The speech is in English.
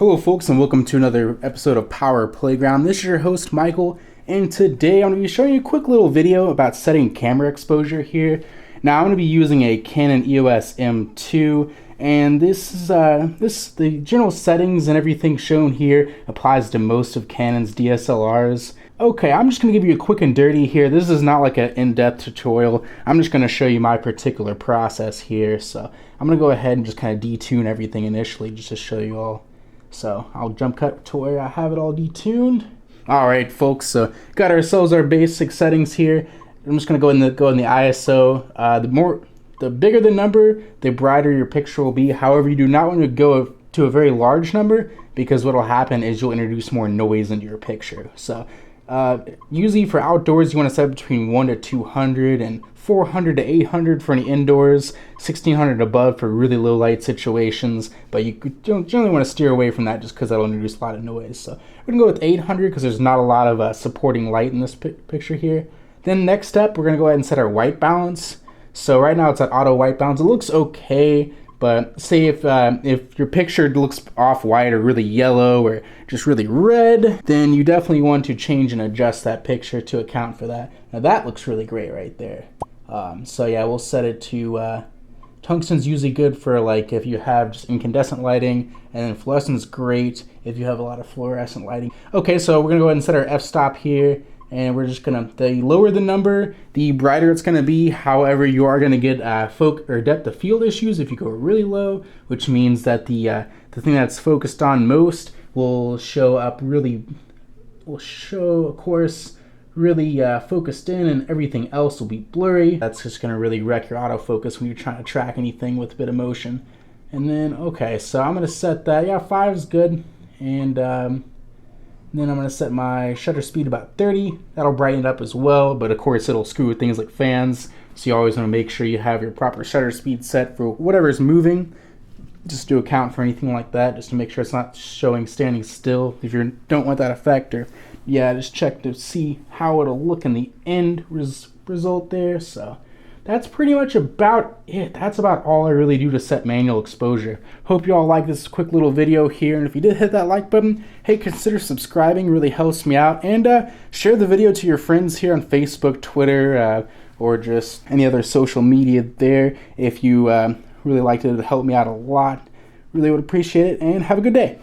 Hello folks, and welcome to another episode of Power Playground. This is your host Michael, and today I'm going to be showing you a quick little video about setting camera exposure here. Now I'm going to be using a Canon EOS M2, and this is the general settings and everything shown here applies to most of Canon's DSLRs. Okay, I'm just going to give you a quick and dirty here. This is not like an in-depth tutorial. I'm just going to show you my particular process here. So I'm going to go ahead and just kind of detune everything initially just to show you all. So I'll jump cut to where I have it all detuned. Alright folks, so got ourselves our basic settings here. I'm just going to go in the ISO. The bigger the number, the brighter your picture will be. However, you do not want to go to a very large number because what will happen is you'll introduce more noise into your picture. So usually for outdoors, you want to set between 1 to 200 and 400 to 800 for any indoors, 1600 above for really low light situations, but you don't generally want to steer away from that just because that'll introduce a lot of noise. So we're going to go with 800 because there's not a lot of supporting light in this picture here. Then next step, we're going to go ahead and set our white balance. So right now it's at auto white balance. It looks okay, but say if your picture looks off-white or really yellow or just really red, then you definitely want to change and adjust that picture to account for that. Now that looks really great right there. So yeah, we'll set it to tungsten's usually good for like if you have just incandescent lighting, and then fluorescent's great if you have a lot of fluorescent lighting. Okay, so we're gonna go ahead and set our f-stop here, and we're just gonna, the lower the number, the brighter it's gonna be. However, you are gonna get depth of field issues if you go really low, which means that the thing that's focused on most will show up really, of course, really focused in, and everything else will be blurry. That's just gonna really wreck your autofocus when you're trying to track anything with a bit of motion. And then, okay, so I'm gonna set that, yeah, 5 is good, and then I'm going to set my shutter speed about 30. That'll brighten it up as well, but of course it'll screw with things like fans, so you always want to make sure you have your proper shutter speed set for whatever's moving, just to account for anything like that, just to make sure it's not showing standing still if you don't want that effect. Or yeah, just check to see how it'll look in the end result there. So that's pretty much about it. That's about all I really do to set manual exposure. Hope you all like this quick little video here, and if you did hit that like button, hey, consider subscribing, really helps me out, and share the video to your friends here on Facebook, Twitter, or just any other social media there. If you really liked it, it would help me out a lot. Really would appreciate it, and have a good day.